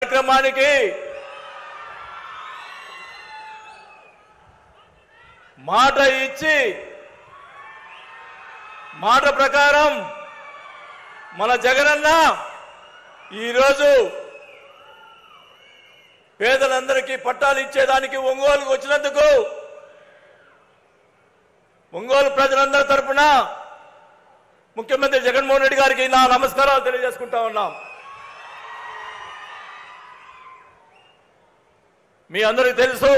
కార్యక్రమానికి మాట ఇచ్చి మాట ప్రకారం మన జగనన్న ఈరోజు పేదలందరికీ పట్టాలు ఇచ్చేదానికి ఒంగోలుకు వచ్చినందుకు ఒంగోలు ప్రజలందరి తరపున ముఖ్యమంత్రి జగన్మోహన్ రెడ్డి గారికి నా నమస్కారాలు తెలియజేసుకుంటా ఉన్నాం. మీ అందరికీ తెలుసు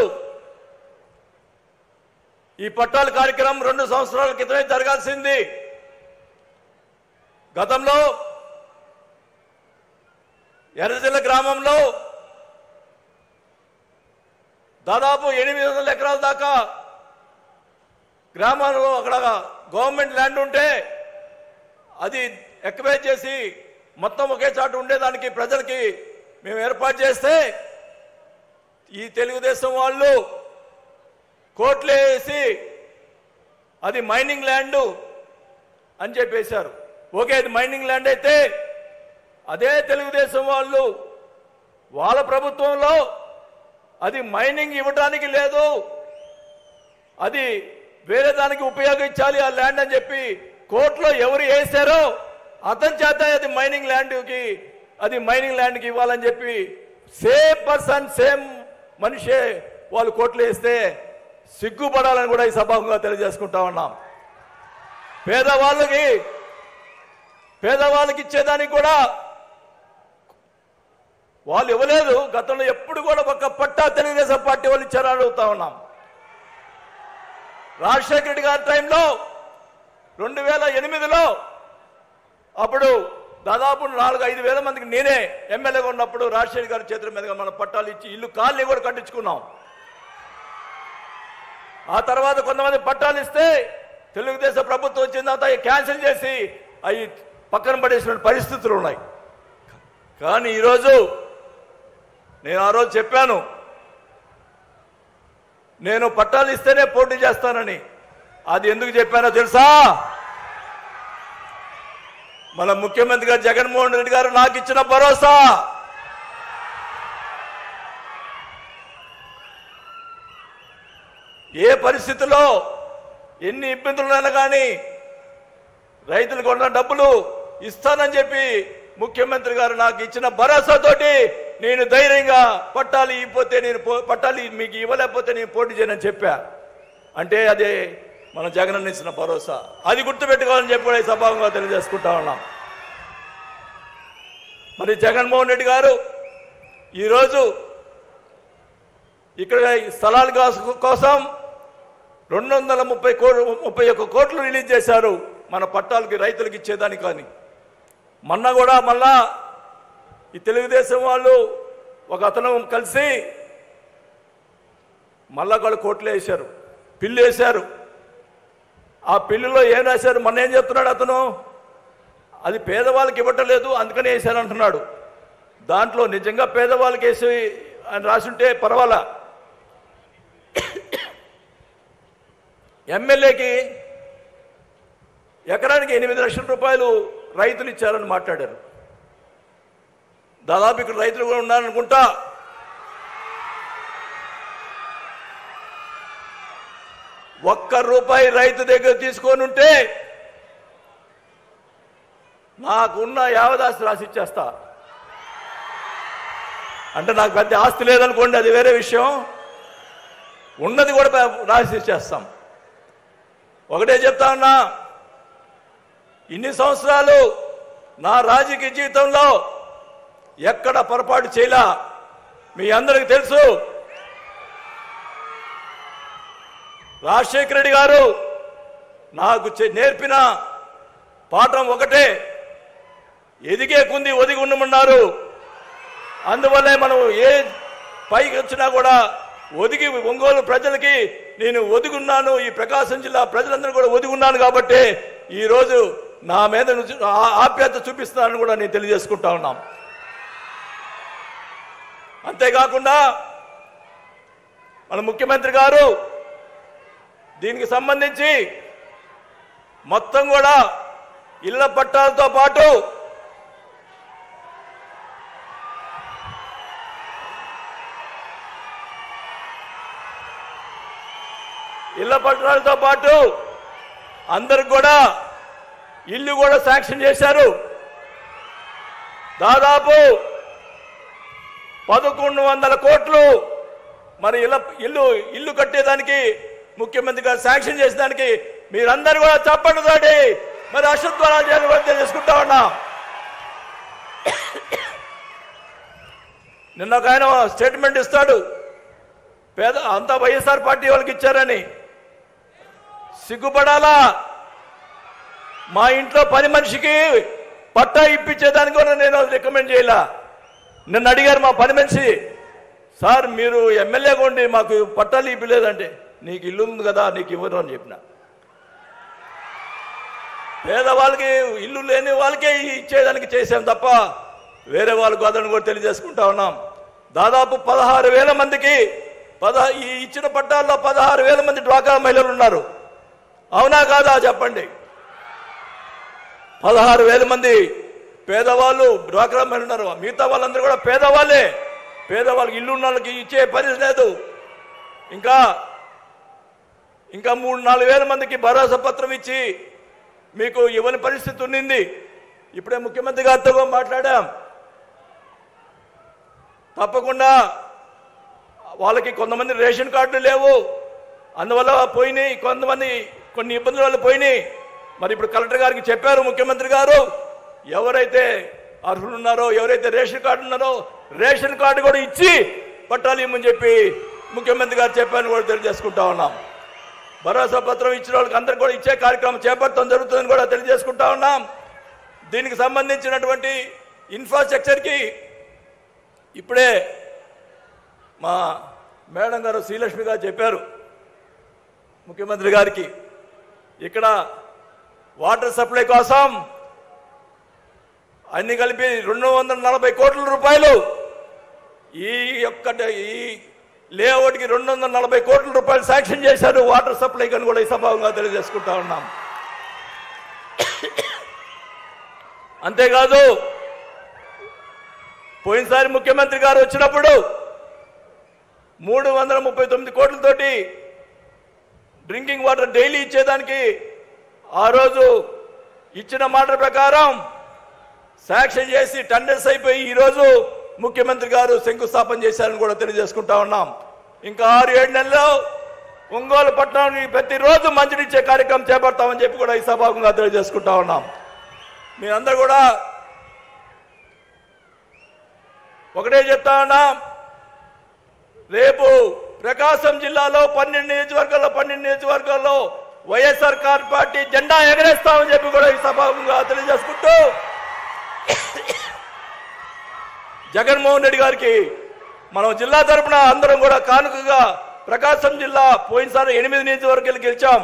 ఈ పట్టాల కార్యక్రమం 2 సంవత్సరాల క్రితమే జరగాల్సింది. గతంలో ఎర్రజల్ల గ్రామంలో దాదాపు 800 ఎకరాల దాకా గ్రామాల్లో అక్కడ గవర్నమెంట్ ల్యాండ్ ఉంటే అది ఎక్వైర్ చేసి మొత్తం ఒకే చాటు ఉండేదానికి ప్రజలకి మేము ఏర్పాటు చేస్తే ఈ తెలుగుదేశం వాళ్ళు కోర్టులో వేసి అది మైనింగ్ ల్యాండ్ అని చెప్పేశారు. ఓకే, అది మైనింగ్ ల్యాండ్ అయితే అదే తెలుగుదేశం వాళ్ళు వాళ్ళ ప్రభుత్వంలో అది మైనింగ్ ఇవ్వడానికి లేదు, అది వేరే దానికి ఉపయోగించాలి ఆ ల్యాండ్ అని చెప్పి కోర్టులో ఎవరు వేశారో అతని చేత అది మైనింగ్ ల్యాండ్కి ఇవ్వాలని చెప్పి సేమ్ పర్సన్ సేమ్ మనిషే వాళ్ళు కోర్టులో వేస్తే సిగ్గుపడాలని కూడా ఈ సభాముఖంగా తెలియజేసుకుంటా ఉన్నాం. పేదవాళ్ళకి ఇచ్చేదానికి కూడా వాళ్ళు ఇవ్వలేదు. గతంలో ఎప్పుడు కూడా ఒక పట్టా తెలుగుదేశం పార్టీ వాళ్ళు ఇచ్చారని అడుగుతా ఉన్నాం. రాజశేఖర రెడ్డి గారి టైంలో 2008లో అప్పుడు దాదాపు 4-5 వేల మందికి నేనే ఎమ్మెల్యేగా ఉన్నప్పుడు రాజశేఖర గారి చేతుల మీదుగా మన పట్టాలు ఇచ్చి ఇల్లు కాలనీ కూడా కట్టించుకున్నాం. ఆ తర్వాత కొంతమంది పట్టాలు ఇస్తే తెలుగుదేశం ప్రభుత్వం వచ్చిన తర్వాత క్యాన్సిల్ చేసి అవి పక్కన పడేసిన పరిస్థితులు ఉన్నాయి. కానీ ఈరోజు నేను ఆ రోజు చెప్పాను, నేను పట్టాలు ఇస్తేనే పోటీ చేస్తానని. అది ఎందుకు చెప్పానో తెలుసా? మన ముఖ్యమంత్రి గారు జగన్మోహన్ రెడ్డి గారు నాకు ఇచ్చిన భరోసా. ఏ పరిస్థితుల్లో ఎన్ని ఇబ్బందులున్నా కానీ రైతులకు ఉన్న డబ్బులు ఇస్తానని చెప్పి ముఖ్యమంత్రి గారు నాకు ఇచ్చిన భరోసాతోటి నేను ధైర్యంగా పట్టాలు మీకు ఇవ్వలేకపోతే నేను పోటీ చేయనని చెప్పా. అంటే అదే మన జగనన్న ఇచ్చిన భరోసా. అది గుర్తుపెట్టుకోవాలని చెప్పి కూడా ఈ సభాముఖంగా తెలియజేసుకుంటా ఉన్నాం. మరి జగన్మోహన్ రెడ్డి గారు ఈరోజు ఇక్కడ స్థలాల కోసం 231 కోట్లు రిలీజ్ చేశారు మన పట్టాలకి రైతులకు ఇచ్చేదానికి. కానీ మొన్న కూడా మళ్ళా ఈ తెలుగుదేశం వాళ్ళు ఒక అతను కలిసి మళ్ళా వాళ్ళు కోట్లు వేశారు, పిల్లు వేశారు. ఆ పిల్లులో ఏం రాశారు? మొన్న ఏం చెప్తున్నాడు అతను? అది పేదవాళ్ళకి ఇవ్వటలేదు అందుకని వేశారంటున్నాడు. దాంట్లో నిజంగా పేదవాళ్ళకి వేసి అని రాసుంటే పర్వాలా. ఎమ్మెల్యేకి ఎకరానికి 8 లక్షల రూపాయలు రైతులు ఇచ్చారని మాట్లాడారు. దాదాపు ఇక్కడ రైతులు కూడా ఉన్నారనుకుంటా. ₹1 రైతు దగ్గర తీసుకొని ఉంటే నాకున్న యావదాస్తి రాసి ఇచ్చేస్తా. అంటే నాకు పెద్ద ఆస్తి లేదనుకోండి, అది వేరే విషయం. ఉన్నది కూడా రాసి ఇచ్చేస్తాం. ఒకటే చెప్తా ఉన్నా, ఇన్ని సంవత్సరాలు నా రాజకీయ జీవితంలో ఎక్కడ పొరపాటు చేయలా. మీ అందరికీ తెలుసు. రాజశేఖర రెడ్డి గారు నాకు నేర్పిన పాఠం ఒకటే, ఎదిగే కొంది ఒదిగి ఉండమన్నారు. అందువల్లే మనం ఏ పైకి వచ్చినా కూడా ఒదిగి ఒంగోలు ప్రజలకి నేను ఒదిగున్నాను. ఈ ప్రకాశం జిల్లా ప్రజలందరూ కూడా ఒదిగున్నాను కాబట్టి ఈరోజు నా మీద ఆప్యాయత చూపిస్తున్నానని కూడా నేను తెలియజేసుకుంటా ఉన్నాం. అంతేకాకుండా మన ముఖ్యమంత్రి గారు దీనికి సంబంధించి మొత్తం కూడా ఇళ్ల పట్టాలతో పాటు ఇళ్ల పట్టాలతో పాటు అందరికి కూడా ఇల్లు కూడా శాంక్షన్ చేశారు. దాదాపు 1100 కోట్లు మరి ఇల్లు కట్టేదానికి ముఖ్యమంత్రి గారు శాంక్షన్ చేసేదానికి మీరందరూ కూడా చప్పట్లతోటి మరి అశ్వత్థానాలు చేయాలని తెలుసుకుంటా ఉన్నా. నిన్న ఒక ఆయన స్టేట్మెంట్ ఇస్తాడు, పేద అంతా వైఎస్ఆర్ పార్టీ వాళ్ళకి ఇచ్చారని. సిగ్గుపడాలా? మా ఇంట్లో పని మనిషికి పట్టా ఇప్పించేదానికి కూడా నేను రికమెండ్ చేయాల. నిన్న అడిగారు మా పని మనిషి, సార్ మీరు ఎమ్మెల్యేగా ఉండి మాకు పట్టాలు ఇప్పలేదంటే, నీకు ఇల్లు ఉంది కదా నీకు ఇవ్వరు అని చెప్పిన. పేదవాళ్ళకి ఇల్లు లేని వాళ్ళకే ఇచ్చేదానికి చేసాం తప్ప వేరే వాళ్ళకు అదని కూడా తెలియజేసుకుంటా ఉన్నాం. దాదాపు 16,000 మందికి ఈ ఇచ్చిన పట్టాల్లో 16,000 మంది డ్వాక్రా మహిళలు ఉన్నారు. అవునా కాదా చెప్పండి? 16,000 మంది పేదవాళ్ళు డ్వాక్రా మహిళలు ఉన్నారు. మిగతా వాళ్ళందరూ కూడా పేదవాళ్ళే. పేదవాళ్ళకి ఇల్లు ఉన్న వాళ్ళకి ఇచ్చే పరిస్థితి లేదు. ఇంకా 3-4 వేల మందికి భరోసా పత్రం ఇచ్చి మీకు ఇవ్వని పరిస్థితి ఉన్నింది. ఇప్పుడే ముఖ్యమంత్రి గారితో మాట్లాడాం. తప్పకుండా వాళ్ళకి కొంతమంది రేషన్ కార్డులు లేవు, అందువల్ల పోయినాయి. కొన్ని ఇబ్బందుల వల్ల పోయినాయి. మరి ఇప్పుడు కలెక్టర్ గారికి చెప్పారు ముఖ్యమంత్రి గారు, ఎవరైతే అర్హులు ఉన్నారో ఎవరైతే రేషన్ కార్డు ఉన్నారో రేషన్ కార్డు కూడా ఇచ్చి పట్టాలు ఇవ్వమని చెప్పి ముఖ్యమంత్రి గారు చెప్పారని కూడా తెలియజేసుకుంటా ఉన్నాం. భరోసా పత్రం ఇచ్చిన వాళ్ళకి అందరికి కూడా ఇచ్చే కార్యక్రమం చేపట్టడం జరుగుతుందని కూడా తెలియజేసుకుంటా ఉన్నాం. దీనికి సంబంధించినటువంటి ఇన్ఫ్రాస్ట్రక్చర్కి ఇప్పుడే మా మేడం గారు శ్రీలక్ష్మి గారు చెప్పారు ముఖ్యమంత్రి గారికి, ఇక్కడ వాటర్ సప్లై కోసం అన్ని కలిపి 240 కోట్ల రూపాయలు, ఈ లేఅవుట్కి 240 కోట్ల రూపాయలు శాంక్షన్ చేశారు వాటర్ సప్లై అని కూడా ఈ సభాగా తెలియజేసుకుంటా ఉన్నాం. అంతేకాదు పోయినసారి ముఖ్యమంత్రి గారు వచ్చినప్పుడు 339 కోట్లతోటి డ్రింకింగ్ వాటర్ డైలీ ఇచ్చేదానికి ఆ రోజు ఇచ్చిన మాట ప్రకారం శాంక్షన్ చేసి టెండర్స్ అయిపోయి ఈరోజు ముఖ్యమంత్రి గారు శంకుస్థాపన చేశారని కూడా తెలియజేసుకుంటా ఉన్నాం. ఇంకా 6-7 నెలల్లో ఒంగోలు పట్టణానికి ప్రతిరోజు మంచినిచ్చే కార్యక్రమం చేపడతామని చెప్పి కూడా ఈ సభాముఖంగా తెలియజేసుకుంటా ఉన్నాం. మీరందరూ కూడా ఒకటే చెప్తా ఉన్నాం, రేపు ప్రకాశం జిల్లాలో 12 నియోజకవర్గాల్లో వైఎస్ఆర్ పార్టీ జెండా ఎగరేస్తామని చెప్పి కూడా ఈ సభాముఖంగా తెలియజేసుకుంటూ జగన్మోహన్ రెడ్డి గారికి మనం జిల్లా తరపున అందరం కూడా కానుకగా ప్రకాశం జిల్లా పోయినసారి 8 నియోజకవర్గాలు గెలిచాం.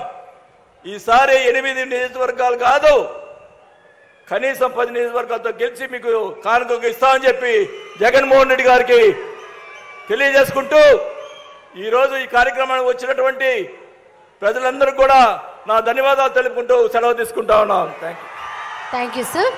ఈసారి 8 నియోజకవర్గాలు కాదు, కనీసం 10 నియోజకవర్గాలతో గెలిచి మీకు కానుకగా ఇస్తామని చెప్పి జగన్మోహన్ రెడ్డి గారికి తెలియజేసుకుంటూ ఈరోజు ఈ కార్యక్రమానికి వచ్చినటువంటి ప్రజలందరూ కూడా నా ధన్యవాదాలు తెలుపుకుంటూ సెలవు తీసుకుంటా ఉన్నాను. Thank you sir.